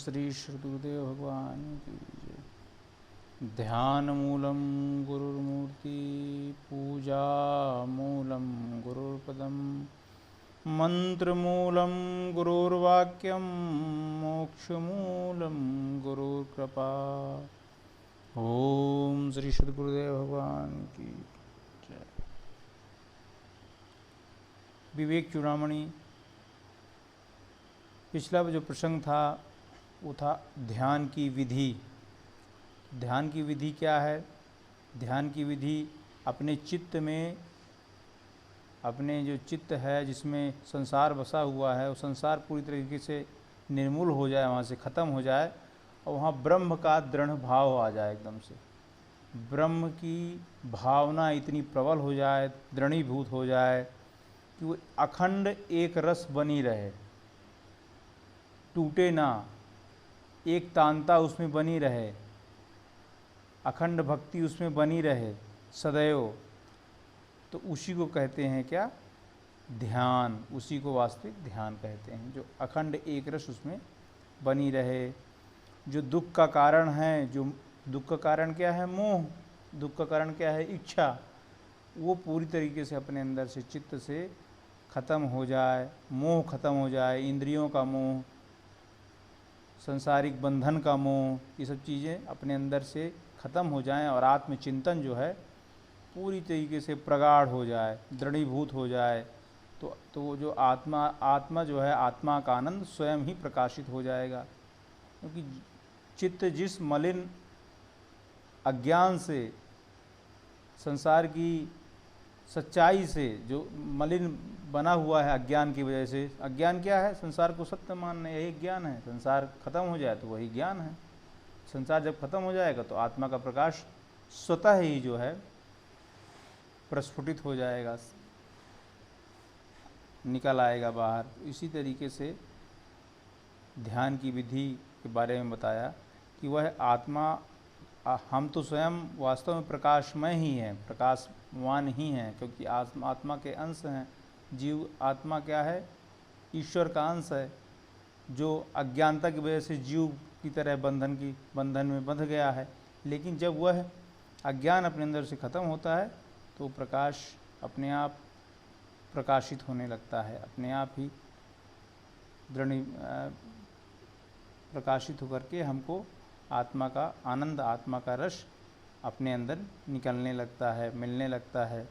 श्री गुरुदेव भगवान की जय। ध्यान मूलम गुरुर्मूर्ति, पूजा मूलम गुरुर्पदम, मंत्र मूलम गुरुर्वाक्यम, मोक्ष मूलम गुरुर्कृपा। ओम श्री गुरुदेव भगवान की जय। विवेक चूड़ामणि पिछला जो प्रसंग था वो था ध्यान की विधि। ध्यान की विधि क्या है? ध्यान की विधि अपने चित्त में, अपने जो चित्त है जिसमें संसार बसा हुआ है, वो संसार पूरी तरीके से निर्मूल हो जाए, वहाँ से ख़त्म हो जाए और वहाँ ब्रह्म का दृढ़ भाव आ जाए। एकदम से ब्रह्म की भावना इतनी प्रबल हो जाए, दृढ़ीभूत हो जाए कि वो अखंड एक रस बनी रहे, टूटे ना, एक तानता उसमें बनी रहे, अखंड भक्ति उसमें बनी रहे सदैव। तो उसी को कहते हैं क्या? ध्यान। उसी को वास्तविक ध्यान कहते हैं, जो अखंड एक रस उसमें बनी रहे। जो दुख का कारण है, जो दुख का कारण क्या है? मोह। दुख का कारण क्या है? इच्छा। वो पूरी तरीके से अपने अंदर से, चित्त से ख़त्म हो जाए, मोह ख़त्म हो जाए, इंद्रियों का मोह, सांसारिक बंधन का मोह, ये सब चीज़ें अपने अंदर से ख़त्म हो जाएं और आत्मचिंतन जो है पूरी तरीके से प्रगाढ़ हो जाए, दृढ़ीभूत हो जाए। तो जो आत्मा जो है, आत्मा का आनंद स्वयं ही प्रकाशित हो जाएगा। क्योंकि चित्त जिस मलिन अज्ञान से, संसार की सच्चाई से जो मलिन बना हुआ है अज्ञान की वजह से। अज्ञान क्या है? संसार को सत्य मानना, यही ज्ञान है। संसार खत्म हो जाए तो वही ज्ञान है। संसार जब खत्म हो जाएगा तो आत्मा का प्रकाश स्वतः ही जो है प्रस्फुटित हो जाएगा, निकल आएगा बाहर। इसी तरीके से ध्यान की विधि के बारे में बताया कि वह आत्मा, हम तो स्वयं वास्तव में प्रकाशमय ही हैं, प्रकाशवान ही हैं, क्योंकि आत्मा के अंश हैं। जीव आत्मा क्या है? ईश्वर का अंश है, जो अज्ञानता की वजह से जीव की तरह बंधन में बंध गया है। लेकिन जब वह अज्ञान अपने अंदर से ख़त्म होता है तो प्रकाश अपने आप प्रकाशित होने लगता है, अपने आप ही दृढ़ प्रकाशित होकर के हमको आत्मा का आनंद, आत्मा का रस अपने अंदर निकलने लगता है, मिलने लगता है।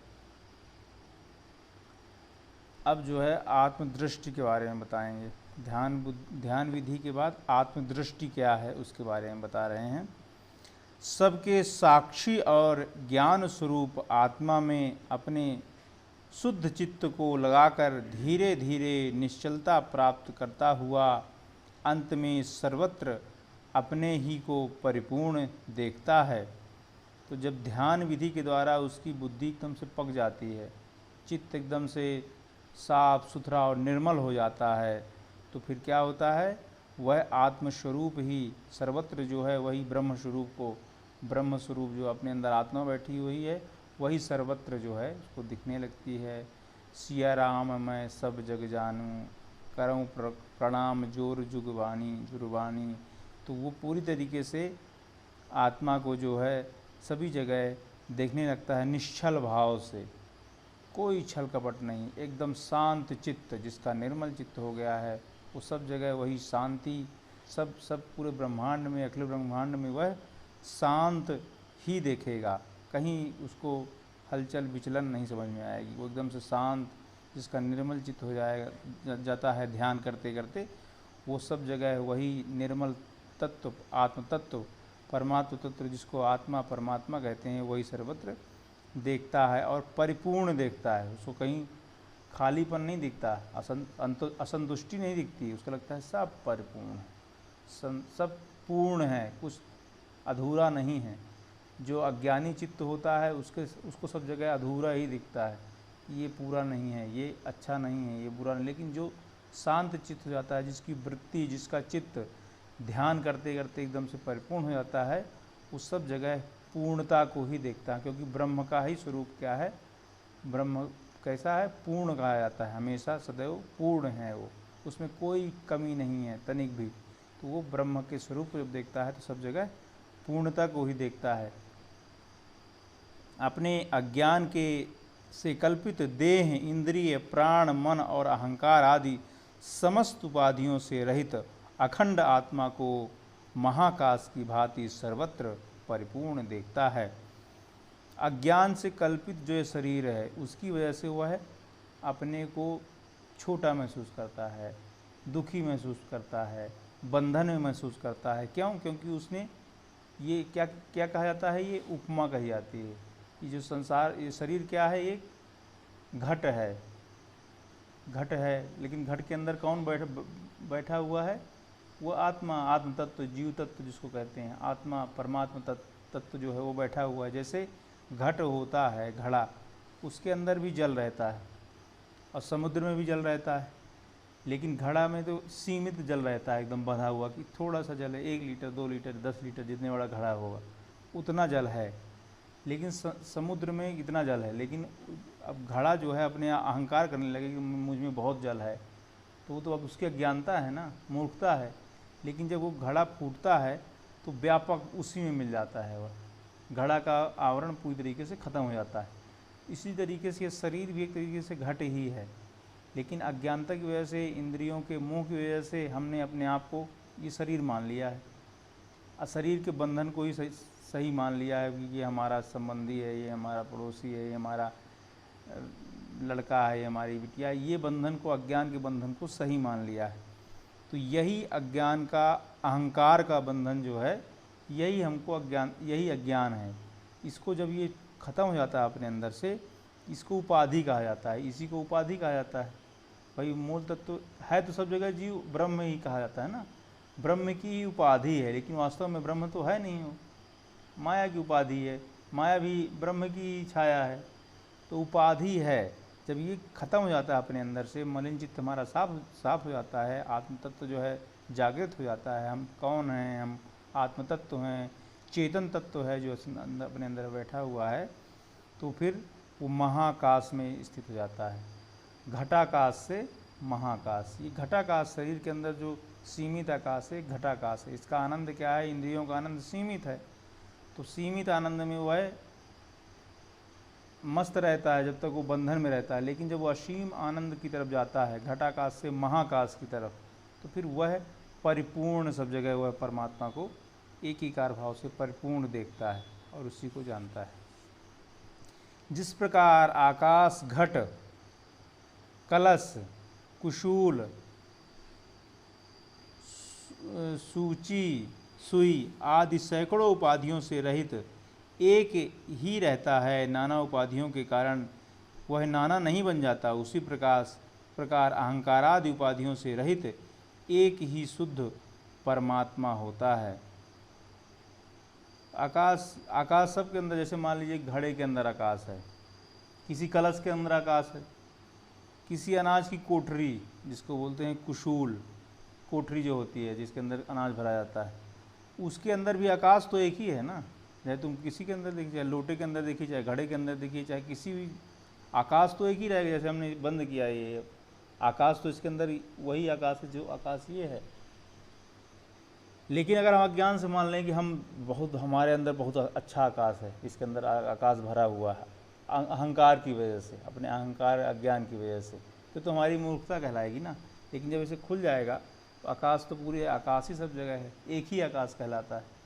अब जो है आत्मदृष्टि के बारे में बताएंगे। ध्यान विधि के बाद आत्मदृष्टि क्या है उसके बारे में बता रहे हैं। सबके साक्षी और ज्ञान स्वरूप आत्मा में अपने शुद्ध चित्त को लगाकर धीरे धीरे निश्चलता प्राप्त करता हुआ अंत में सर्वत्र अपने ही को परिपूर्ण देखता है। तो जब ध्यान विधि के द्वारा उसकी बुद्धि एकदम से पक जाती है, चित्त एकदम से साफ सुथरा और निर्मल हो जाता है, तो फिर क्या होता है? वह आत्मस्वरूप ही सर्वत्र जो है वही ब्रह्म स्वरूप को, ब्रह्म स्वरूप जो अपने अंदर आत्मा बैठी हुई है, वही सर्वत्र जो है उसको दिखने लगती है। सिया राम मैं सब जग जानूँ, करऊँ प्रणाम जोर जुगवानी। तो वो पूरी तरीके से आत्मा को जो है सभी जगह देखने लगता है निश्चल भाव से, कोई छल कपट नहीं, एकदम शांत चित्त जिसका निर्मल चित्त हो गया है, वो सब जगह वही शांति, सब पूरे ब्रह्मांड में, अखिल ब्रह्मांड में वह शांत ही देखेगा। कहीं उसको हलचल विचलन नहीं समझ में आएगी। वो एकदम से शांत, जिसका निर्मल चित्त हो जाता है ध्यान करते करते, वो सब जगह वही निर्मल तत्व, आत्म तत्व, परमात्म तत्व, जिसको आत्मा परमात्मा कहते हैं, वही सर्वत्र देखता है और परिपूर्ण देखता है। उसको कहीं खालीपन नहीं दिखता, असंतुष्टि नहीं दिखती। उसको लगता है सब परिपूर्ण है, सब पूर्ण है, कुछ अधूरा नहीं है। जो अज्ञानी चित्त होता है उसको सब जगह अधूरा ही दिखता है, ये पूरा नहीं है, ये अच्छा नहीं है, ये बुरा नहीं। लेकिन जो शांत चित्त हो जाता है, जिसकी वृत्ति, जिसका चित्त ध्यान करते करते एकदम से परिपूर्ण हो जाता है, उस सब जगह पूर्णता को ही देखता है। क्योंकि ब्रह्म का ही स्वरूप क्या है? ब्रह्म कैसा है? पूर्ण कहा जाता है, हमेशा सदैव पूर्ण है वो, उसमें कोई कमी नहीं है तनिक भी। तो वो ब्रह्म के स्वरूप को जब देखता है तो सब जगह पूर्णता को ही देखता है। अपने अज्ञान के से कल्पित देह, इंद्रिय, प्राण, मन और अहंकार आदि समस्त उपाधियों से रहित अखंड आत्मा को महाकाश की भांति सर्वत्र परिपूर्ण देखता है। अज्ञान से कल्पित जो ये शरीर है उसकी वजह से वह अपने को छोटा महसूस करता है, दुखी महसूस करता है, बंधन में महसूस करता है। क्यों? क्योंकि उसने ये क्या क्या कहा जाता है, ये उपमा कही जाती है। ये जो संसार, ये शरीर क्या है, एक घट है, घट है, लेकिन घट के अंदर कौन बैठा हुआ है? वो आत्मा, आत्म तत्व, जीव तत्व जिसको कहते हैं, आत्मा परमात्मा तत्व जो है वो बैठा हुआ है। जैसे घट होता है, घड़ा, उसके अंदर भी जल रहता है और समुद्र में भी जल रहता है, लेकिन घड़ा में तो सीमित जल रहता है, एकदम बंधा हुआ कि थोड़ा सा जल है, 1 लीटर 2 लीटर 10 लीटर जितने बड़ा घड़ा होगा उतना जल है। लेकिन समुद्र में इतना जल है, लेकिन अब घड़ा जो है अपने अहंकार करने लगे कि मुझ में बहुत जल है, तो वो तो अब उसकी अज्ञानता है ना, मूर्खता है। लेकिन जब वो घड़ा फूटता है तो व्यापक उसी में मिल जाता है, वह घड़ा का आवरण पूरी तरीके से ख़त्म हो जाता है। इसी तरीके से ये शरीर भी एक तरीके से घट ही है, लेकिन अज्ञानता की वजह से, इंद्रियों के मोह की वजह से हमने अपने आप को ये शरीर मान लिया है और शरीर के बंधन को ही सही मान लिया है कि ये हमारा संबंधी है, ये हमारा पड़ोसी है, ये हमारा लड़का है, ये हमारी बिटिया, ये बंधन को, अज्ञान के बंधन को सही मान लिया है। तो यही अज्ञान का, अहंकार का बंधन जो है, यही हमको अज्ञान, यही अज्ञान है। इसको जब ये ख़त्म हो जाता है अपने अंदर से, इसको उपाधि कहा जाता है, इसी को उपाधि कहा जाता है। भाई मूल तत्व है तो सब जगह जीव ब्रह्म ही कहा जाता है ना, ब्रह्म की ही उपाधि है, लेकिन वास्तव में ब्रह्म तो है नहीं, हो माया की उपाधि है, माया भी ब्रह्म की छाया है। तो उपाधि है, जब ये ख़त्म हो जाता है अपने अंदर से, मलिन चित्त हमारा साफ हो जाता है, आत्म तत्व जो है जागृत हो जाता है, हम कौन हैं, हम आत्म तत्व हैं, चेतन तत्व है जो अपने अंदर बैठा हुआ है, तो फिर वो महाकाश में स्थित हो जाता है। घटाकाश से महाकाश, ये घटाकाश शरीर के अंदर जो सीमित आकाश है, घटाकाश है। इसका आनंद क्या है? इंद्रियों का आनंद सीमित है, तो सीमित आनंद में वह मस्त रहता है जब तक वो बंधन में रहता है, लेकिन जब वो असीम आनंद की तरफ जाता है, घटाकाश से महाकाश की तरफ, तो फिर वह परिपूर्ण, सब जगह वह परमात्मा को एक ही कार भाव से परिपूर्ण देखता है और उसी को जानता है। जिस प्रकार आकाश, घट, कलश, कुशूल, सूची, सुई आदि सैकड़ों उपाधियों से रहित एक ही रहता है, नाना उपाधियों के कारण वह नाना नहीं बन जाता, उसी प्रकार अहंकारादि उपाधियों से रहित एक ही शुद्ध परमात्मा होता है। आकाश सबके अंदर, जैसे मान लीजिए घड़े के अंदर आकाश है, किसी कलश के अंदर आकाश है, किसी अनाज की कोठरी जिसको बोलते हैं कुशूल, कोठरी जो होती है जिसके अंदर अनाज भरा जाता है, उसके अंदर भी आकाश तो एक ही है ना। चाहे तुम किसी के अंदर देखिए, चाहे लोटे के अंदर देखिए, चाहे घड़े के अंदर देखिए, चाहे किसी भी, आकाश तो एक ही रहेगा। जैसे हमने बंद किया ये आकाश, तो इसके अंदर वही आकाश है जो आकाश ये है। लेकिन अगर हम अज्ञान से मान लें कि हमारे अंदर बहुत अच्छा आकाश है, इसके अंदर आकाश भरा हुआ है, अहंकार की वजह से, अपने अहंकार अज्ञान की वजह से, तो हमारी मूर्खता कहलाएगी ना। लेकिन जब इसे खुल जाएगा तो आकाश तो पूरे आकाश ही सब जगह है, एक ही आकाश कहलाता है।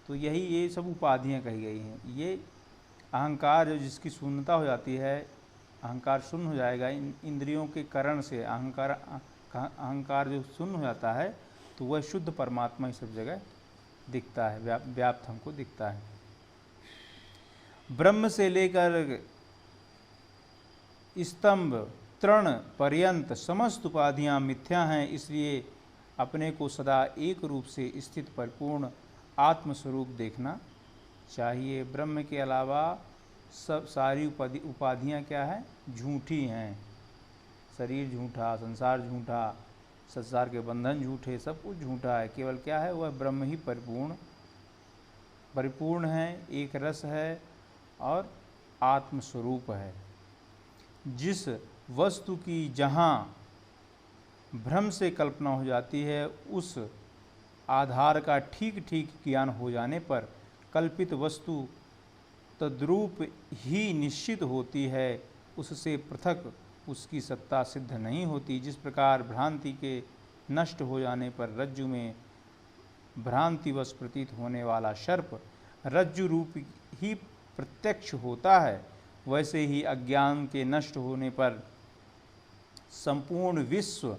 तो यही ये सब उपाधियाँ कही गई हैं। ये अहंकार जो जिसकी शून्यता हो जाती है, अहंकार शून्य हो जाएगा इंद्रियों के करण से, अहंकार जो शून्य हो जाता है तो वह शुद्ध परमात्मा ही सब जगह दिखता है, व्याप्त हमको दिखता है। ब्रह्म से लेकर स्तंभ तृण पर्यंत समस्त उपाधियाँ मिथ्या हैं, इसलिए अपने को सदा एक रूप से स्थित परिपूर्ण आत्मस्वरूप देखना चाहिए। ब्रह्म के अलावा सब सारी उपाधियाँ क्या है? झूठी हैं। शरीर झूठा, संसार झूठा, संसार के बंधन झूठे, सब कुछ झूठा है। केवल क्या है? वह ब्रह्म ही परिपूर्ण है, एक रस है और आत्मस्वरूप है। जिस वस्तु की जहाँ भ्रम से कल्पना हो जाती है, उस आधार का ठीक ठीक ज्ञान हो जाने पर कल्पित वस्तु तद्रूप ही निश्चित होती है, उससे पृथक उसकी सत्ता सिद्ध नहीं होती। जिस प्रकार भ्रांति के नष्ट हो जाने पर रज्जु में भ्रांतिवश प्रतीत होने वाला सर्प रज्जु रूप ही प्रत्यक्ष होता है, वैसे ही अज्ञान के नष्ट होने पर संपूर्ण विश्व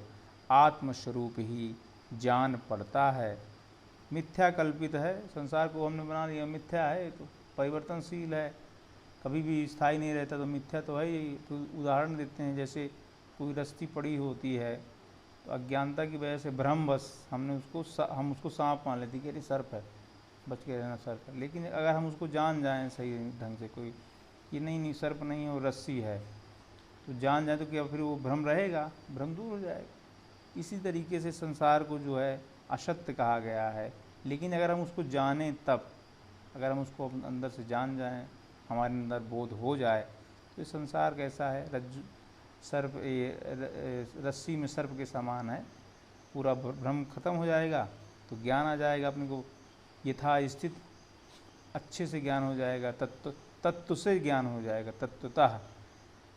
आत्मस्वरूप ही जान पड़ता है। मिथ्या कल्पित है, संसार को हमने बना लिया मिथ्या है, तो परिवर्तनशील है, कभी भी स्थायी नहीं रहता, तो मिथ्या तो है ही। तो उदाहरण देते हैं, जैसे कोई रस्सी पड़ी होती है, तो अज्ञानता की वजह से भ्रमवश हम उसको सांप मान लेते कि अरे सर्प है, बच के रहना सर्प है। लेकिन अगर हम उसको जान जाएं सही ढंग से, कोई कि नहीं सर्प नहीं है वो रस्सी है, तो जान जाए तो क्या फिर वो भ्रम रहेगा, भ्रम दूर हो जाएगा। इसी तरीके से संसार को जो है असत्य कहा गया है, लेकिन अगर हम उसको जानें तब, अगर हम उसको अंदर से जान जाएं, हमारे अंदर बोध हो जाए, तो ये संसार कैसा है, रज्जु सर्प रस्सी में सर्प के समान है, पूरा भ्रम खत्म हो जाएगा, तो ज्ञान आ जाएगा अपने को, यथा स्थित अच्छे से ज्ञान हो जाएगा, तत्व से ज्ञान हो जाएगा, तत्वतः।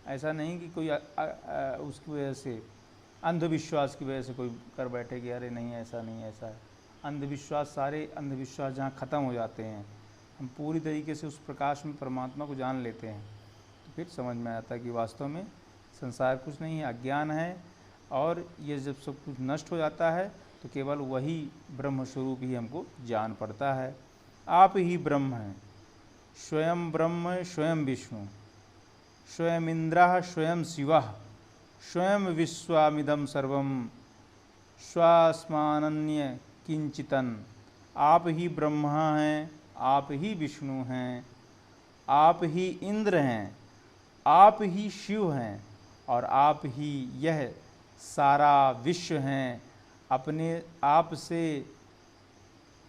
ऐसा नहीं कि कोई उसकी वजह से अंधविश्वास की वजह से कोई कर बैठे कि अरे नहीं ऐसा नहीं ऐसा है। अंधविश्वास, सारे अंधविश्वास जहाँ ख़त्म हो जाते हैं, हम पूरी तरीके से उस प्रकाश में परमात्मा को जान लेते हैं, तो फिर समझ में आता है कि वास्तव में संसार कुछ नहीं है, अज्ञान है। और ये जब सब कुछ नष्ट हो जाता है तो केवल वही ब्रह्म स्वरूप ही हमको जान पड़ता है। आप ही ब्रह्म हैं, स्वयं ब्रह्म स्वयं विष्णु, स्वयं इंद्र स्वयं शिव, स्वयं विश्वामिदं सर्वं स्वास्मानन्य किंचितन। आप ही ब्रह्मा हैं, आप ही विष्णु हैं, आप ही इंद्र हैं, आप ही शिव हैं, और आप ही यह सारा विश्व हैं। अपने आप से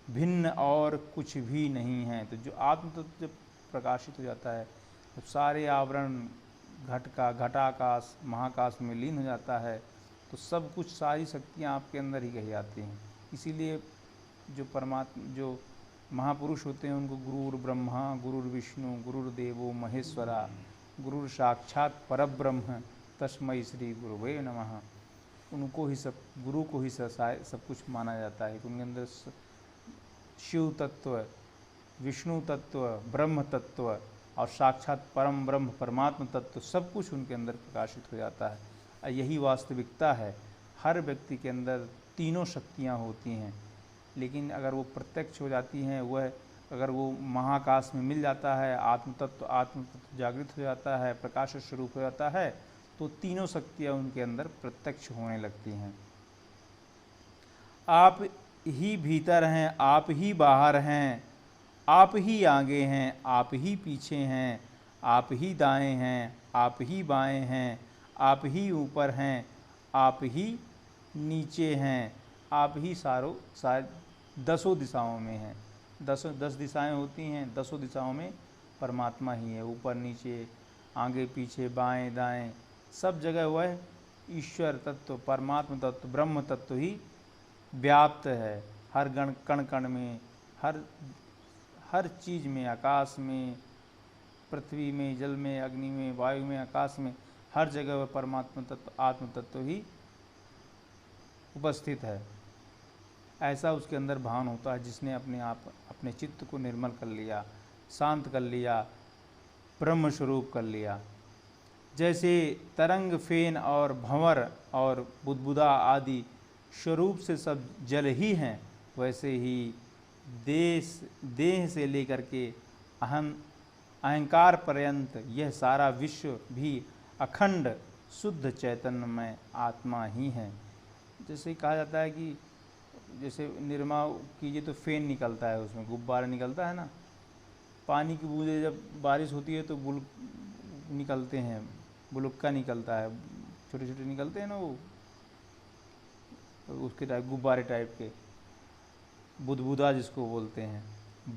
भिन्न और कुछ भी नहीं है। तो जो आत्म तत्व जब प्रकाशित हो जाता है, तो सारे आवरण घटाकाश महाकाश में लीन हो जाता है, तो सब कुछ, सारी शक्तियाँ आपके अंदर ही कही जाती हैं। इसीलिए जो जो महापुरुष होते हैं उनको गुरुर ब्रह्मा गुरुर विष्णु गुरुर्देवो महेश्वरा गुरुर साक्षात परब्रह्म तस्मै श्री गुरुवे नमः, उनको ही सब, गुरु को ही सब कुछ माना जाता है। उनके अंदर शिव तत्व, विष्णु तत्व, ब्रह्म तत्व और साक्षात परम ब्रह्म परमात्मा तत्व सब कुछ उनके अंदर प्रकाशित हो जाता है। यही वास्तविकता है। हर व्यक्ति के अंदर तीनों शक्तियाँ होती हैं, लेकिन अगर वो प्रत्यक्ष हो जाती हैं, वह अगर वो महाकाश में मिल जाता है, आत्म तत्व जागृत हो जाता है, प्रकाश स्वरूप हो जाता है, तो तीनों शक्तियाँ उनके अंदर प्रत्यक्ष होने लगती हैं। आप ही भीतर हैं, आप ही बाहर हैं, आप ही आगे हैं, आप ही पीछे हैं, आप ही दाएं हैं, आप ही बाएं हैं, आप ही ऊपर हैं, आप ही नीचे हैं, आप ही दसों दिशाओं में हैं। 10 दिशाएं होती हैं, 10 दिशाओं में परमात्मा ही है। ऊपर नीचे आगे पीछे बाएं दाएं सब जगह वह ईश्वर तत्व, परमात्मा तत्व, ब्रह्म तत्व ही व्याप्त है। हर कण कण में, हर चीज़ में, आकाश में, पृथ्वी में, जल में, अग्नि में, वायु में, आकाश में, हर जगह वह परमात्मा तत्व, आत्म तत्व ही उपस्थित है। ऐसा उसके अंदर भान होता है, जिसने अपने चित्त को निर्मल कर लिया, शांत कर लिया, ब्रह्म स्वरूप कर लिया। जैसे तरंग, फेन और भंवर और बुदबुदा आदि स्वरूप से सब जल ही हैं, वैसे ही देह से लेकर के अहंकार पर्यंत यह सारा विश्व भी अखंड शुद्ध चैतन्यमय आत्मा ही है। जैसे कहा जाता है कि जैसे निरमा कीजिए तो फेन निकलता है, उसमें गुब्बारा निकलता है ना, पानी की बूंदें जब बारिश होती है तो निकलते हैं, बुलुक्का निकलता है, छोटे छोटे निकलते हैं ना, वो उसके टाइप गुब्बारे टाइप के, बुदबुदा जिसको बोलते हैं।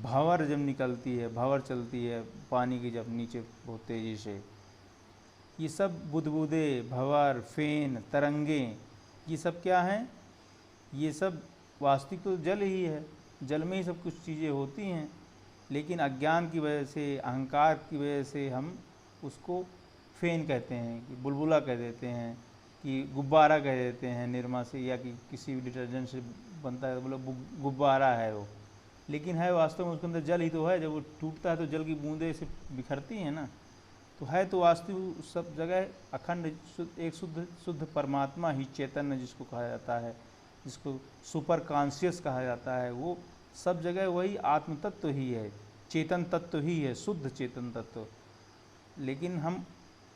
भंवर जब निकलती है, भंवर चलती है पानी की जब नीचे बहुत तेज़ी से, ये सब बुदबुदे, भंवर, फेन, तरंगे, ये सब क्या हैं? ये सब वास्तविक तो जल ही है, जल में ही सब कुछ चीज़ें होती हैं, लेकिन अज्ञान की वजह से, अहंकार की वजह से हम उसको फेन कहते हैं, कि बुलबुला कह देते हैं, कि गुब्बारा कह देते हैं निरमा से, या कि किसी भी डिटर्जेंट से बनता है तो बोलो गुब्बारा है वो, लेकिन है वास्तव में उसके अंदर जल ही तो है। जब वो टूटता है तो जल की बूंदें से बिखरती हैं ना, तो है तो वास्तविक सब जगह अखंड एक शुद्ध शुद्ध परमात्मा ही, चैतन्य जिसको कहा जाता है, जिसको सुपर कॉन्शियस कहा जाता है, वो सब जगह वही आत्म तत्व ही है, चेतन तत्व ही है, शुद्ध चेतन तत्व। लेकिन हम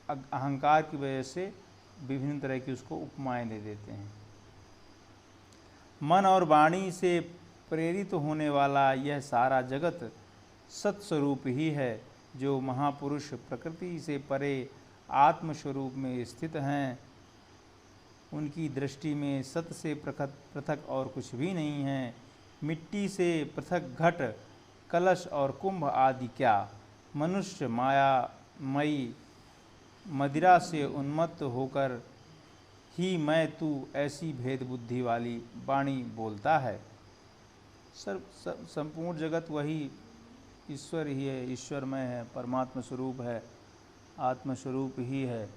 अहंकार की वजह से विभिन्न तरह की उसको उपमाएं दे देते हैं। मन और वाणी से प्रेरित होने वाला यह सारा जगत सत्स्वरूप ही है, जो महापुरुष प्रकृति से परे आत्मस्वरूप में स्थित हैं। उनकी दृष्टि में सत से पृथक और कुछ भी नहीं है। मिट्टी से पृथक घट, कलश और कुंभ आदि क्या, मनुष्य मायामयी मदिरा से उन्मत्त होकर ही मैं तू ऐसी भेद बुद्धि वाली वाणी बोलता है। संपूर्ण जगत वही ईश्वर ही है, ईश्वरमय है, परमात्मा स्वरूप है, आत्मस्वरूप ही है,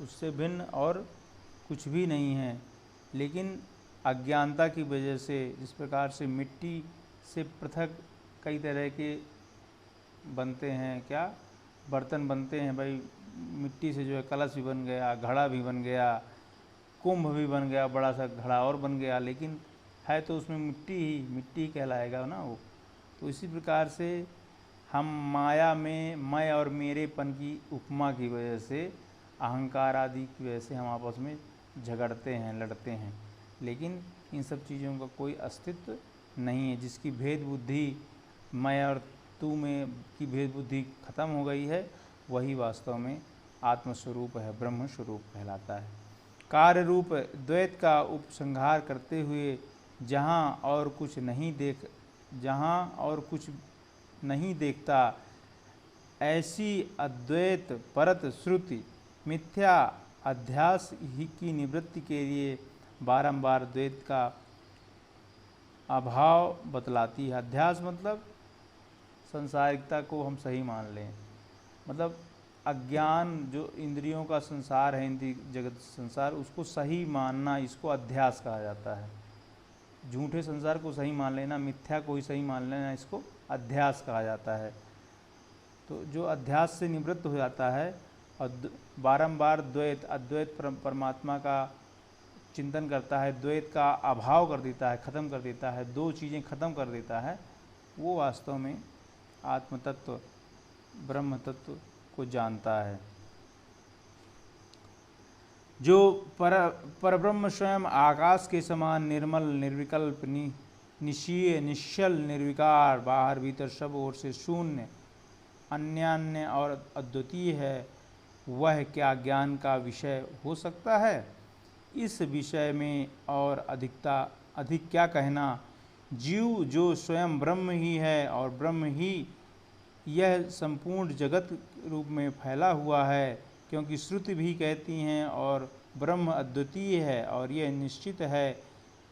उससे भिन्न और कुछ भी नहीं है। लेकिन अज्ञानता की वजह से, जिस प्रकार से मिट्टी से पृथक कई तरह के बनते हैं, क्या बर्तन बनते हैं भाई, मिट्टी से जो है कलश भी बन गया, घड़ा भी बन गया, कुंभ भी बन गया, बड़ा सा घड़ा और बन गया, लेकिन है तो उसमें मिट्टी ही कहलाएगा ना वो। तो इसी प्रकार से हम माया में मैं और मेरेपन की उपमा की वजह से, अहंकार आदि की वजह से हम आपस में झगड़ते हैं, लड़ते हैं, लेकिन इन सब चीज़ों का कोई अस्तित्व नहीं है। जिसकी भेद बुद्धि मैं और तू में की भेद बुद्धि खत्म हो गई है, वही वास्तव में आत्मस्वरूप है, ब्रह्म स्वरूप कहलाता है। कार्य रूप द्वैत का उपसंहार करते हुए जहाँ और कुछ नहीं देखता, ऐसी अद्वैत परत श्रुति मिथ्या अध्यास ही की निवृत्ति के लिए बारंबार द्वैत का अभाव बतलाती है। अध्यास मतलब संसारिकता को हम सही मान लें, मतलब अज्ञान जो इंद्रियों का संसार है, इंद्रिय जगत संसार, उसको सही मानना, इसको अध्यास कहा जाता है। झूठे संसार को सही मान लेना, मिथ्या को ही सही मान लेना, इसको अध्यास कहा जाता है। तो जो अध्यास से निवृत्त हो जाता है और बारंबार अद्वैत परमात्मा का चिंतन करता है, द्वैत का अभाव कर देता है, ख़त्म कर देता है, दो चीज़ें ख़त्म कर देता है, वो वास्तव में आत्म तत्व, ब्रह्म तत्व को जानता है। जो परब्रह्म स्वयं आकाश के समान निर्मल, निर्विकल्प, निशीय, निश्चल, निर्विकार, बाहर भीतर सब ओर से शून्य, अन्यान्य और अद्वितीय है, वह क्या ज्ञान का विषय हो सकता है? इस विषय में और अधिक क्या कहना। जीव जो स्वयं ब्रह्म ही है और ब्रह्म ही यह संपूर्ण जगत रूप में फैला हुआ है, क्योंकि श्रुति भी कहती हैं और ब्रह्म अद्वितीय है और यह निश्चित है।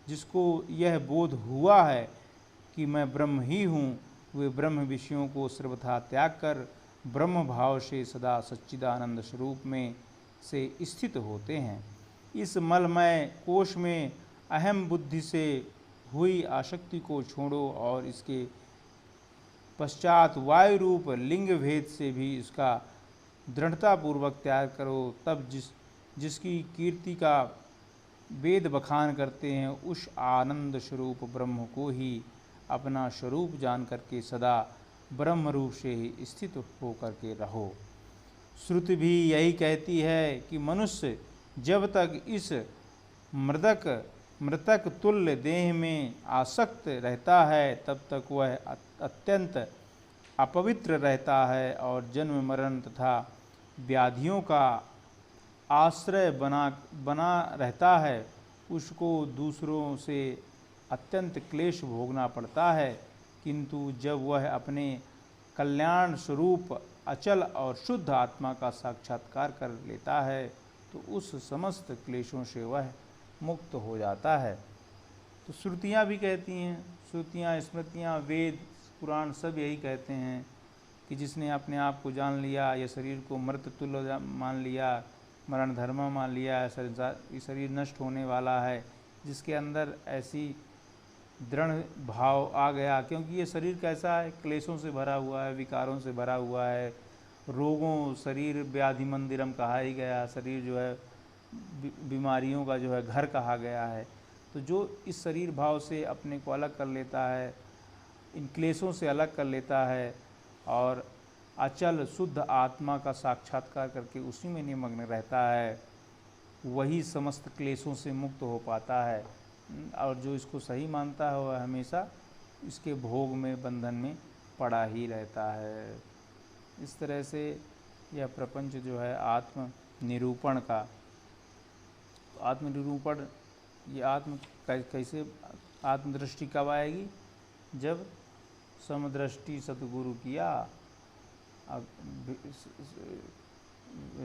जिसको यह बोध हुआ है कि मैं ब्रह्म ही हूँ, वे ब्रह्म विषयों को सर्वथा त्याग कर ब्रह्म भाव से सदा सच्चिदानंद स्वरूप में से स्थित होते हैं। इस मलमय कोश में अहम बुद्धि से हुई आसक्ति को छोड़ो और इसके पश्चात वायु रूप लिंग भेद से भी इसका दृढ़तापूर्वक त्याग करो। तब जिसकी कीर्ति का वेद बखान करते हैं, उस आनंद स्वरूप ब्रह्म को ही अपना स्वरूप जान करके सदा ब्रह्म रूप से ही स्थित होकर के रहो। श्रुति भी यही कहती है कि मनुष्य जब तक इस मृतक तुल्य देह में आसक्त रहता है, तब तक वह अत्यंत अपवित्र रहता है और जन्म मरण तथा व्याधियों का आश्रय बना रहता है। उसको दूसरों से अत्यंत क्लेश भोगना पड़ता है, किंतु जब वह अपने कल्याण स्वरूप अचल और शुद्ध आत्मा का साक्षात्कार कर लेता है, तो उस समस्त क्लेशों से वह मुक्त हो जाता है। तो श्रुतियाँ भी कहती हैं, श्रुतियाँ, स्मृतियाँ, वेद, पुराण सब यही कहते हैं कि जिसने अपने आप को जान लिया, या शरीर को मृत तुल्य मान लिया, मरण धर्म मान लिया, ये शरीर नष्ट होने वाला है, जिसके अंदर ऐसी दृढ़ भाव आ गया, क्योंकि ये शरीर कैसा है, क्लेशों से भरा हुआ है, विकारों से भरा हुआ है, रोगों, शरीर व्याधि मंदिरम कहा ही गया, शरीर जो है बीमारियों का जो है घर कहा गया है। तो जो इस शरीर भाव से अपने को अलग कर लेता है, इन क्लेशों से अलग कर लेता है और अचल शुद्ध आत्मा का साक्षात्कार करके उसी में निमग्न रहता है, वही समस्त क्लेशों से मुक्त हो पाता है। और जो इसको सही मानता है वह हमेशा इसके भोग में, बंधन में पड़ा ही रहता है। इस तरह से यह प्रपंच जो है आत्म निरूपण का, आत्म निरूपण, ये कैसे आत्मदृष्टि कब आएगी, जब समदृष्टि सतगुरु किया, अब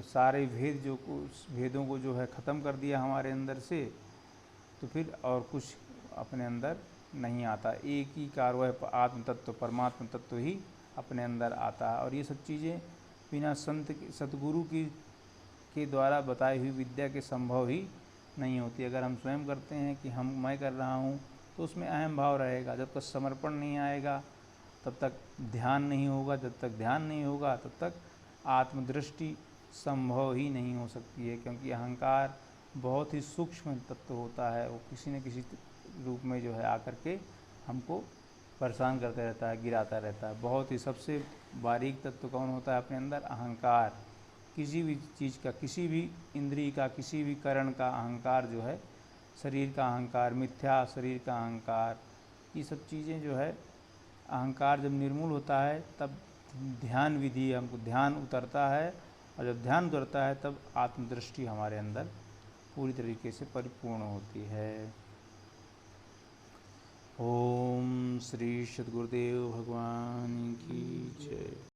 सारे भेदों को जो है ख़त्म कर दिया हमारे अंदर से, तो फिर और कुछ अपने अंदर नहीं आता, एक ही कार्य आत्म तत्व, परमात्म तत्व ही अपने अंदर आता है। और ये सब चीज़ें बिना सतगुरु के द्वारा बताई हुई विद्या के संभव ही नहीं होती। अगर हम स्वयं करते हैं कि मैं कर रहा हूँ, तो उसमें अहम भाव रहेगा। जब तक समर्पण नहीं आएगा तब तक ध्यान नहीं होगा, जब तक ध्यान नहीं होगा तब तक आत्मदृष्टि संभव ही नहीं हो सकती है, क्योंकि अहंकार बहुत ही सूक्ष्म तत्व होता है। वो किसी न किसी रूप में जो है आकर के हमको परेशान करता रहता है, गिराता रहता है। बहुत ही सबसे बारीक तत्व कौन होता है अपने अंदर? अहंकार। किसी भी चीज़ का, किसी भी इंद्रिय का, किसी भी करण का अहंकार जो है, शरीर का अहंकार, मिथ्या शरीर का अहंकार, ये सब चीज़ें जो है, अहंकार जब निर्मूल होता है तब ध्यान विधि, हमको ध्यान उतरता है, और जब ध्यान उतरता है तब आत्मदृष्टि हमारे अंदर पूरी तरीके से परिपूर्ण होती है। ओम श्री सद्गुरुदेव भगवान की जय।